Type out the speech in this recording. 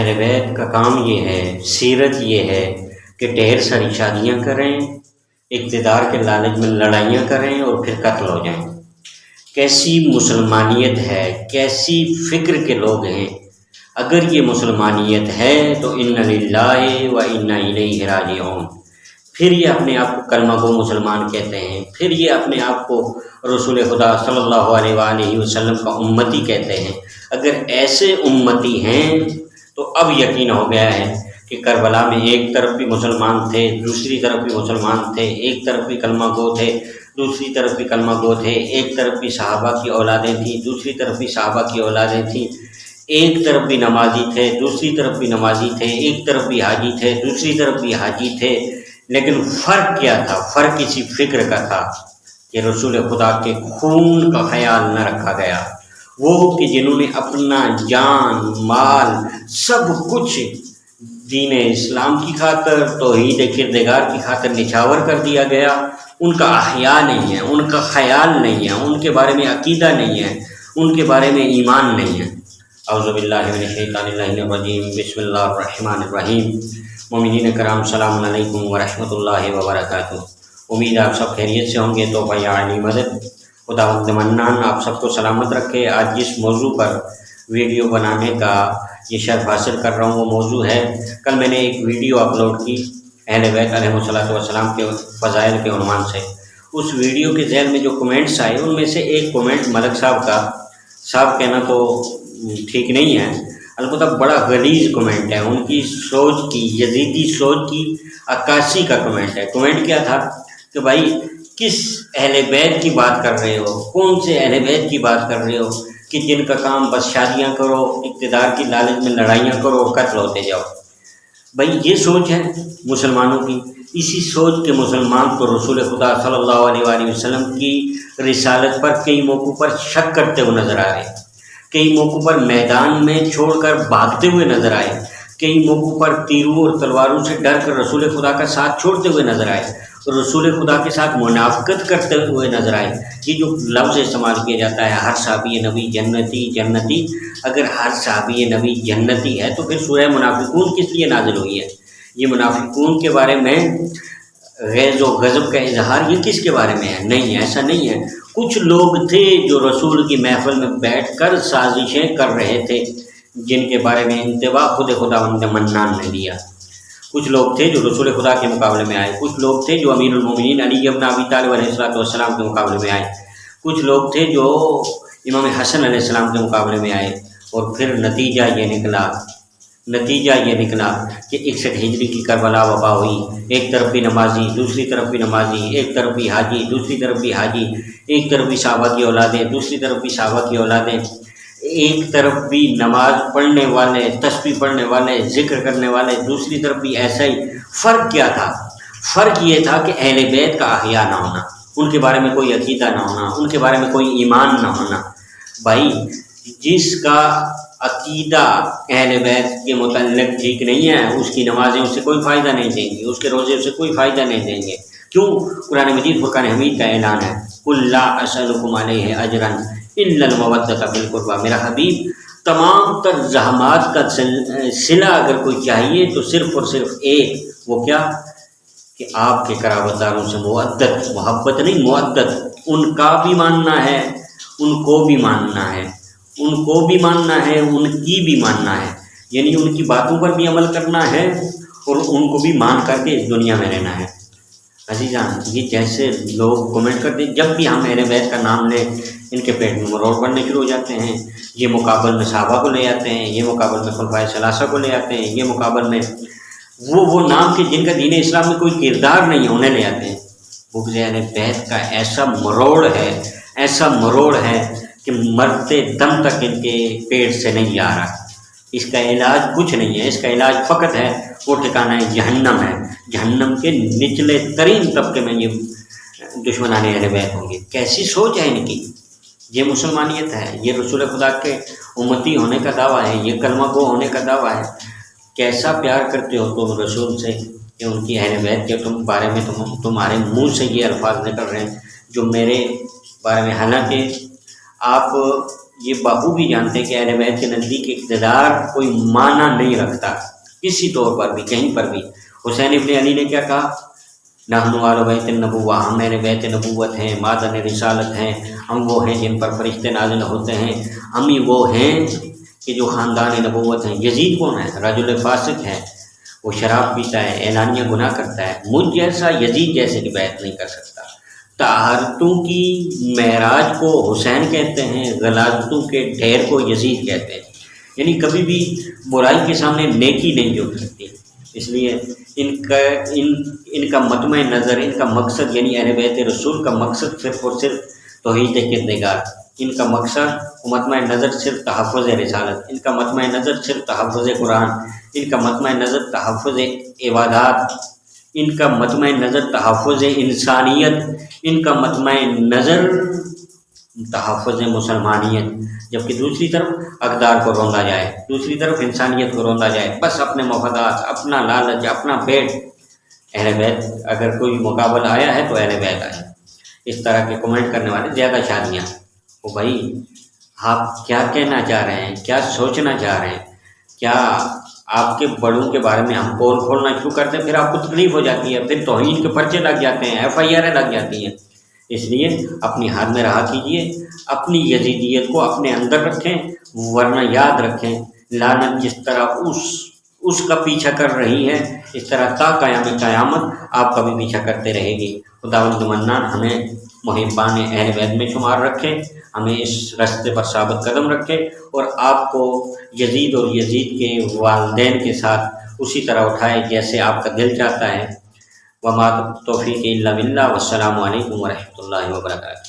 اہل بیت کا کام یہ ہے، سیرت یہ ہے کہ ڈھیر ساری شادیاں کریں، اقتدار کے لالچ میں لڑائیاں کریں اور پھر قتل ہو جائیں۔ کیسی مسلمانیت ہے، کیسی فکر کے لوگ ہیں۔ اگر یہ مسلمانیت ہے تو ان للہ و انا الیہ راجعون۔ پھر یہ اپنے آپ کو کلمہ گو مسلمان کہتے ہیں، پھر یہ اپنے آپ کو رسول خدا صلی اللہ علیہ وآلہ وسلم کا امتی کہتے ہیں۔ اگر ایسے امتی ہیں تو اب یقین ہو گیا ہے کہ کربلا میں ایک طرف بھی مسلمان تھے، دوسری طرف بھی مسلمان تھے، ایک طرف بھی کلمہ گو تھے، دوسری طرف بھی کلمہ گو تھے، ایک طرف بھی صحابہ کی اولادیں تھیں، دوسری طرف بھی صحابہ کی اولادیں تھیں، ایک طرف بھی نمازی تھے، دوسری طرف بھی نمازی تھے، ایک طرف بھی حاجی تھے، دوسری طرف بھی حاجی تھے۔ لیکن فرق کیا تھا؟ فرق اسی فکر کا تھا کہ رسول خدا کے خون کا خیال نہ رکھا گیا۔ وہ کہ جنہوں نے اپنا جان مال سب کچھ دین اسلام کی خاطر، توحید کردگار کی خاطر نچھاور کر دیا گیا، ان کا احیا نہیں ہے، ان کا خیال نہیں ہے، ان کے بارے میں عقیدہ نہیں ہے، ان کے بارے میں ایمان نہیں ہے۔ اعوذ باللہ من الشیطان الرجیم، بسم اللہ الرحمن الرحیم۔ مومنین کرام، السلام علیکم ورحمۃ اللہ وبرکاتہ۔ امید آپ سب خیریت سے ہوں گے۔ تو بھائی علی مدد خداوند منان آپ سب کو سلامت رکھے۔ آج جس موضوع پر ویڈیو بنانے کا یہ شرف حاصل کر رہا ہوں وہ موضوع ہے، کل میں نے ایک ویڈیو اپلوڈ کی اہل بیت علیہ الصلوۃ والسلام کے فضائل کے عنوان سے۔ اس ویڈیو کے ذیل میں جو کمنٹس آئے ان میں سے ایک کمنٹ ملک صاحب کا، صاحب کہنا تو ٹھیک نہیں ہے، البتہ بڑا غلیظ کمنٹ ہے، ان کی سوچ کی، یزیدی سوچ کی عکاسی کا کمنٹ ہے۔ کمنٹ کیا تھا کہ بھائی کس اہل بیت کی بات کر رہے ہو، کون سے اہل بیت کی بات کر رہے ہو کہ جن کا کام بس شادیاں کرو، اقتدار کی لالچ میں لڑائیاں کرو اور قتل ہوتے جاؤ۔ بھائی یہ سوچ ہے مسلمانوں کی۔ اسی سوچ کے مسلمان تو رسول خدا صلی اللہ علیہ وآلہ وسلم کی رسالت پر کئی موقعوں پر شک کرتے ہوئے نظر آ رہے ہیں، کئی موقعوں پر میدان میں چھوڑ کر بھاگتے ہوئے نظر آئے، کئی موقعوں پر تیروں اور تلواروں سے ڈر کر رسول خدا کا ساتھ چھوڑتے ہوئے نظر آئے، رسول خدا کے ساتھ منافقت کرتے ہوئے نظر آئے۔ یہ جو لفظ استعمال کیا جاتا ہے ہر صحابی نبی جنتی جنتی، اگر ہر صحابی نبی جنتی ہے تو پھر سورہ منافقون کس لیے نازل ہوئی ہے؟ یہ منافقون کے بارے میں غیظ و غضب کا اظہار یہ کس کے بارے میں ہے؟ نہیں، ایسا نہیں ہے۔ کچھ لوگ تھے جو رسول کی محفل میں بیٹھ کر سازشیں کر رہے تھے، جن کے بارے میں انتباہ خود خداوند منان نے دیا۔ کچھ لوگ تھے جو رسول خدا کے مقابلے میں آئے، کچھ لوگ تھے جو امیر المومنین علی بن ابی طالب علیہ السلام کے مقابلے میں آئے، کچھ لوگ تھے جو امام حسن علیہ السلام کے مقابلے میں آئے، اور پھر نتیجہ یہ نکلا کہ 61 ہجری کی کربلا وبا ہوئی۔ ایک طرف بھی نمازی، دوسری طرف بھی نمازی، ایک طرف بھی حاجی، دوسری طرف بھی حاجی، ایک طرف بھی صحابہ کی اولادیں، دوسری طرف بھی صحابہ کی اولادیں، ایک طرف بھی نماز پڑھنے والے، تسبیح پڑھنے والے، ذکر کرنے والے، دوسری طرف بھی ایسا ہی۔ فرق کیا تھا؟ فرق یہ تھا کہ اہل بیت کا احیا نہ ہونا، ان کے بارے میں کوئی عقیدہ نہ ہونا، ان کے بارے میں کوئی ایمان نہ ہونا۔ بھائی جس کا عقیدہ اہل بیت کے متعلق ٹھیک نہیں ہے، اس کی نمازیں اس سے کوئی فائدہ نہیں دیں گی، اس کے روزے اس سے کوئی فائدہ نہیں دیں گے۔ کیوں؟ قرآن مجید فرقان حمید کا اعلان ہے، قُل لَا أَسْأَلُكُمْ عَلَيْهِ أَجْرًا إِلَّا الْمَوَدَّةَ فِي الْقُرْبَى۔ میرا حبیب، تمام تر زحمات کا صلہ اگر کوئی چاہیے تو صرف اور صرف ایک، وہ کیا کہ آپ کے قرابت داروں سے مودت، محبت نہیں مودت، ان کا بھی ماننا ہے، ان کو بھی ماننا ہے، ان کو بھی ماننا ہے، ان کی بھی ماننا ہے، یعنی ان کی باتوں پر بھی عمل کرنا ہے اور ان کو بھی مان کر کے اس دنیا میں رہنا ہے۔ عزیزان، یہ جیسے لوگ کمنٹ کرتے ہیں، جب بھی ہم اہل بیت کا نام لیں ان کے پیٹ میں مروڑ پڑنے شروع ہو جاتے ہیں۔ یہ مقابل میں صحابہ کو لے آتے ہیں، یہ مقابل میں خلفائے ثلاثہ کو لے آتے ہیں، یہ مقابل میں وہ نام کے جن کا دین اسلام میں کوئی کردار نہیں ہے انہیں لے آتے ہیں۔ بغض اہل بیت کا ایسا مروڑ ہے، ایسا مروڑ ہے کہ مرتے دم تک ان کے پیٹ سے نہیں آ رہا۔ اس کا علاج کچھ نہیں ہے، اس کا علاج فقط ہے، وہ ٹھکانہ جہنم ہے۔ جہنم کے نچلے ترین طبقے میں یہ دشمنان اہل بیت ہوں گے۔ کیسی سوچ ہے ان کی؟ یہ مسلمانیت ہے، یہ رسول خدا کے امتی ہونے کا دعویٰ ہے، یہ کلمہ گو ہونے کا دعویٰ ہے۔ کیسا پیار کرتے ہو تم رسول سے کہ ان کی اہل بیت کے بارے میں تمہارے منہ سے یہ الفاظ نکل رہے ہیں جو میرے بارے میں، حالانکہ آپ یہ بخوبی جانتے ہیں کہ اہل بیت کے نزدیک اقتدار کوئی معنی نہیں رکھتا کسی طور پر بھی، کہیں پر بھی۔ حسین ابن علی نے کیا کہا؟ نحن آل بیت النبوہ، ہم اہل بیت نبوت ہیں، مادن رسالت ہیں، ہم وہ ہیں جن پر فرشتے نازل ہوتے ہیں، ہم ہی وہ ہیں کہ جو خاندان نبوت ہیں۔ یزید کون ہے؟ رجل فاسق ہے، وہ شراب پیتا ہے، اعلانیہ گناہ کرتا ہے، مجھ جیسا یزید جیسے کی بیعت نہیں کر سکتا۔ طہارتوں کی معراج کو حسین کہتے ہیں، غلاظتوں کے ڈھیر کو یزید کہتے ہیں، یعنی کبھی بھی برائی کے سامنے نیکی نہیں جھک سکتی۔ اس لیے ان کا مطمع نظر، ان کا مقصد، یعنی اہل بیت رسول کا مقصد صرف اور صرف توحید کردگار، ان کا مقصد مطمع نظر صرف تحفظ رسالت، ان کا مطمع نظر صرف تحفظ قرآن، ان کا مطمع نظر تحفظ عبادات، ان کا مطمع نظر تحفظ انسانیت، ان کا مطمع نظر تحفظ مسلمانیت، جبکہ دوسری طرف اقدار کو روندا جائے، دوسری طرف انسانیت کو روندا جائے، بس اپنے مفادات، اپنا لالچ، اپنا پیٹ۔ اہل بیت اگر کوئی مقابلہ آیا ہے تو اہل بیت آیا۔ اس طرح کے کمنٹ کرنے والے زیادہ شادیاں، وہ بھائی آپ کیا کہنا چاہ رہے ہیں، کیا سوچنا چاہ رہے ہیں؟ کیا آپ کے بڑوں کے بارے میں ہم پول کھولنا شروع کرتے ہیں، پھر آپ کو تکلیف ہو جاتی ہے، پھر توہین کے پرچے لگ جاتے ہیں، FIR لگ جاتی ہیں۔ اس لیے اپنی ہاتھ میں رہا کیجیے، اپنی یزیدیت کو اپنے اندر رکھیں، ورنہ یاد رکھیں لعنت جس طرح اس کا پیچھا کر رہی ہے، اس طرح تا قیامت آپ کا بھی پیچھا کرتے رہے گی۔ خداوند منان ہمیں محبان اہل بیت میں شمار رکھے، ہمیں اس راستے پر ثابت قدم رکھے، اور آپ کو یزید اور یزید کے والدین کے ساتھ اسی طرح اٹھائے جیسے آپ کا دل چاہتا ہے۔ وما توفیق الا باللہ، والسلام علیکم ورحمۃ اللہ وبرکاتہ۔